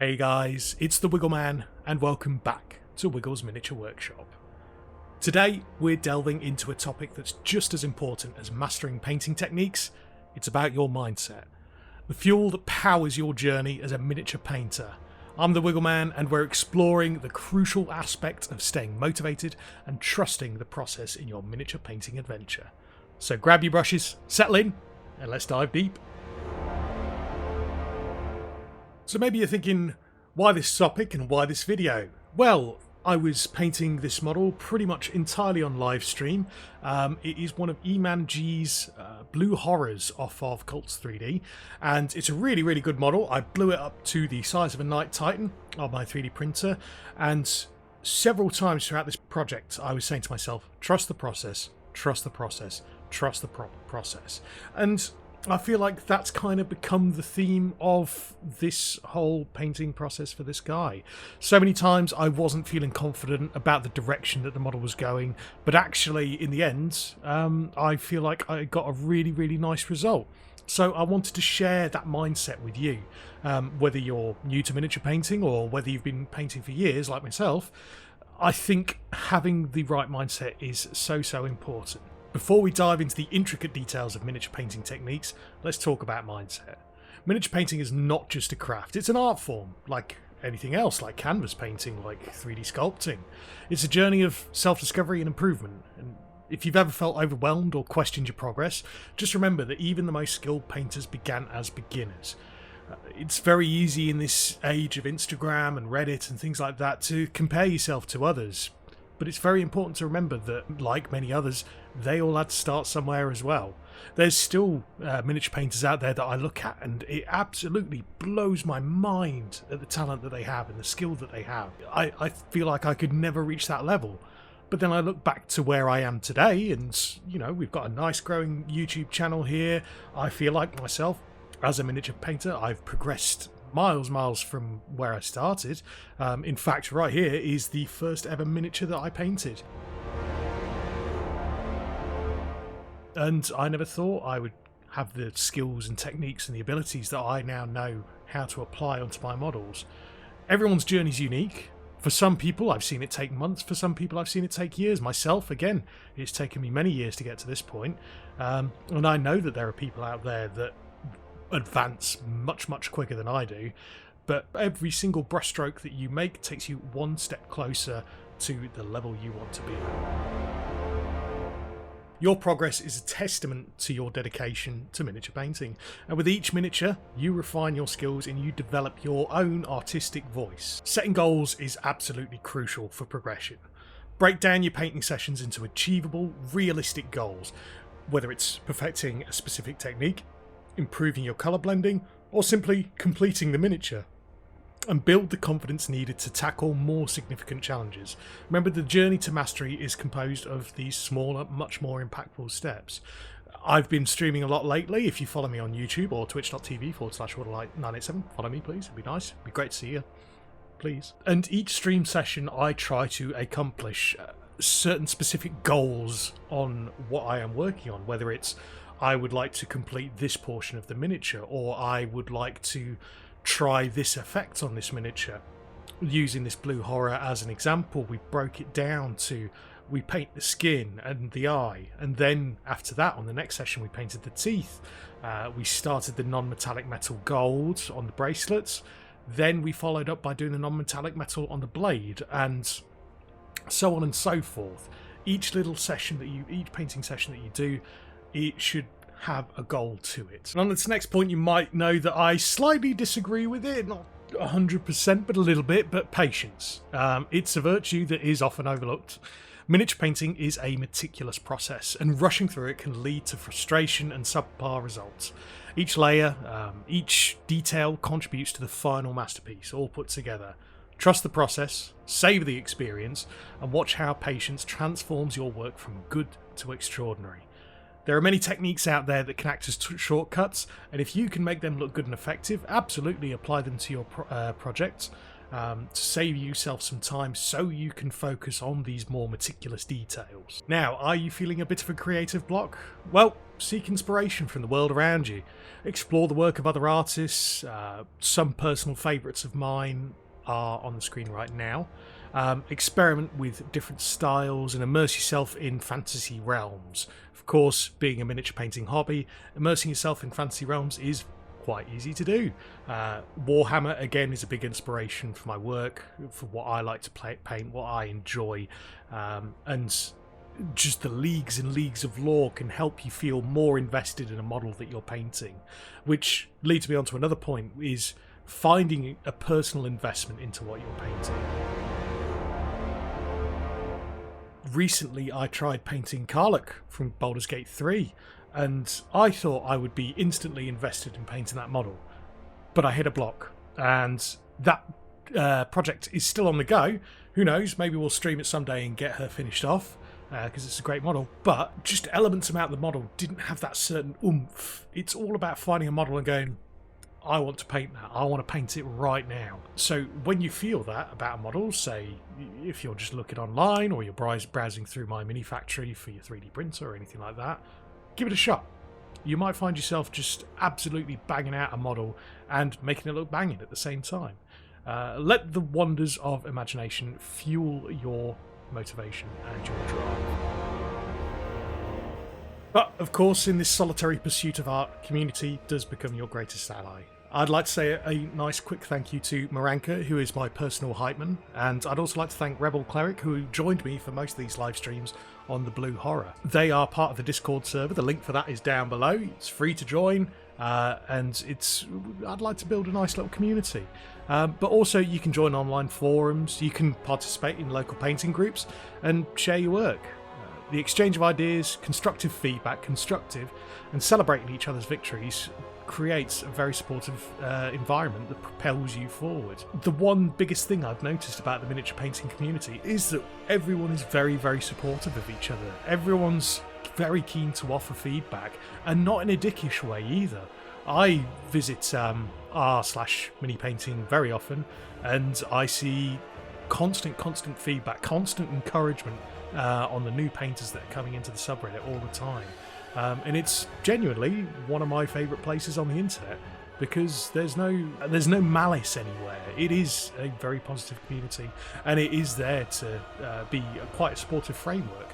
Hey guys, it's the Wiggleman and welcome back to Wiggle's Miniature Workshop. Today we're delving into a topic that's just as important as mastering painting techniques. It's about your mindset, the fuel that powers your journey as a miniature painter. I'm the Wiggleman and we're exploring the crucial aspect of staying motivated and trusting the process in your miniature painting adventure. So grab your brushes, settle in, and let's dive deep. So maybe you're thinking, why this topic and why this video? Well, I was painting this model pretty much entirely on live stream. It is one of Eman G's Blue Horrors off of Cults 3D, and it's a really good model. I blew it up to the size of a Night Titan on my 3D printer, and several times throughout this project I was saying to myself, trust the process, trust the process, trust the process. And I feel like that's kind of become the theme of this whole painting process for this guy. So many times I wasn't feeling confident about the direction that the model was going, but actually in the end I feel like I got a really nice result. So I wanted to share that mindset with you, whether you're new to miniature painting or whether you've been painting for years like myself. I think having the right mindset is so important. Before we dive into the intricate details of miniature painting techniques, let's talk about mindset. Miniature painting is not just a craft, it's an art form, like anything else, like canvas painting, like 3D sculpting. It's a journey of self-discovery and improvement, and if you've ever felt overwhelmed or questioned your progress, just remember that even the most skilled painters began as beginners. It's very easy in this age of Instagram and Reddit and things like that to compare yourself to others. But it's very important to remember that, like many others, they all had to start somewhere as well. There's still miniature painters out there that I look at, and it absolutely blows my mind at the talent that they have and the skill that they have. I feel like I could never reach that level. But then I look back to where I am today, and we've got a nice growing YouTube channel here. I feel like myself, as a miniature painter, I've progressed miles from where I started. In fact, right here is the first ever miniature that I painted. And I never thought I would have the skills and techniques and the abilities that I now know how to apply onto my models. Everyone's journey is unique. For some people, I've seen it take months. For some people, I've seen it take years. Myself, again, it's taken me many years to get to this point. And I know that there are people out there that advance much quicker than I do, but every single brushstroke that you make takes you one step closer to the level you want to be at. Your progress is a testament to your dedication to miniature painting, and with each miniature you refine your skills and you develop your own artistic voice. Setting goals is absolutely crucial for progression. Break down your painting sessions into achievable, realistic goals, whether it's perfecting a specific technique, improving your colour blending, or simply completing the miniature. And build the confidence needed to tackle more significant challenges. Remember, the journey to mastery is composed of these smaller, much more impactful steps. I've been streaming a lot lately. If you follow me on YouTube or twitch.tv/Waterlight987, follow me please, it'd be nice, it'd be great to see you, please. And each stream session I try to accomplish certain specific goals on what I am working on, whether it's I would like to complete this portion of the miniature, or I would like to try this effect on this miniature. Using this Blue Horror as an example, we broke it down to we paint the skin and the eye, and then after that on the next session we painted the teeth. We started the non-metallic metal gold on the bracelets, then we followed up by doing the non-metallic metal on the blade, and so on and so forth. Each little session each painting session that you do, it should have a goal to it. And on this next point, you might know that I slightly disagree with it, not 100%, but a little bit, but patience. It's a virtue that is often overlooked. Miniature painting is a meticulous process, and rushing through it can lead to frustration and subpar results. Each layer, each detail contributes to the final masterpiece, all put together. Trust the process, savour the experience, and watch how patience transforms your work from good to extraordinary. There are many techniques out there that can act as shortcuts, and if you can make them look good and effective, absolutely apply them to your project. to save yourself some time so you can focus on these more meticulous details. Now, are you feeling a bit of a creative block? Well, seek inspiration from the world around you. Explore the work of other artists. Some personal favourites of mine are on the screen right now. Experiment with different styles and immerse yourself in fantasy realms. Of course, being a miniature painting hobby, immersing yourself in fantasy realms is quite easy to do. Warhammer, again, is a big inspiration for my work, for what I like to paint, what I enjoy, and just the leagues and leagues of lore can help you feel more invested in a model that you're painting, which leads me on to another point, is finding a personal investment into what you're painting. Recently, I tried painting Karlach from Baldur's Gate 3, and I thought I would be instantly invested in painting that model, but I hit a block, and that project is still on the go. Who knows, maybe we'll stream it someday and get her finished off, because it's a great model, but just elements about the model didn't have that certain oomph. It's all about finding a model and going, I want to paint that. I want to paint it right now. So when you feel that about a model, say if you're just looking online or you're browsing through My Mini Factory for your 3D printer or anything like that, give it a shot. You might find yourself just absolutely banging out a model and making it look banging at the same time. Let the wonders of imagination fuel your motivation and your drive. But, of course, in this solitary pursuit of art, community does become your greatest ally. I'd like to say a nice quick thank you to Maranka, who is my personal hype man, and I'd also like to thank Rebel Cleric, who joined me for most of these live streams on the Blue Horror. They are part of the Discord server. The link for that is down below. It's free to join, and I'd like to build a nice little community. But also, you can join online forums, you can participate in local painting groups, and share your work. The exchange of ideas, constructive feedback, and celebrating each other's victories creates a very supportive environment that propels you forward. The one biggest thing I've noticed about the miniature painting community is that everyone is very, very supportive of each other. Everyone's very keen to offer feedback, and not in a dickish way either. I visit r/mini painting very often, and I see constant feedback, constant encouragement on the new painters that are coming into the subreddit all the time. And it's genuinely one of my favourite places on the internet, because there's no malice anywhere. It is a very positive community, and it is there to be quite a supportive framework.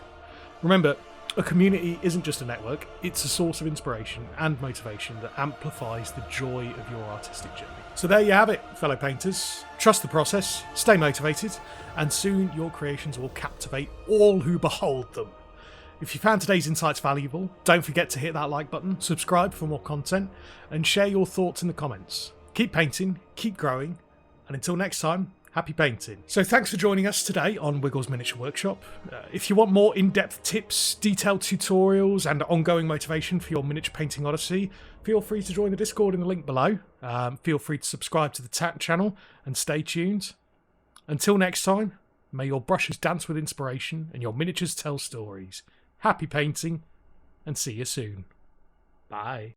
Remember, a community isn't just a network, it's a source of inspiration and motivation that amplifies the joy of your artistic journey. So there you have it, fellow painters. Trust the process, stay motivated, and soon your creations will captivate all who behold them. If you found today's insights valuable, don't forget to hit that like button, subscribe for more content, and share your thoughts in the comments. Keep painting, keep growing, and until next time, happy painting. So thanks for joining us today on Wiggle's Miniature Workshop. If you want more in-depth tips, detailed tutorials, and ongoing motivation for your miniature painting odyssey, feel free to join the Discord in the link below. Feel free to subscribe to the channel and stay tuned. Until next time, may your brushes dance with inspiration and your miniatures tell stories. Happy painting, and see you soon. Bye.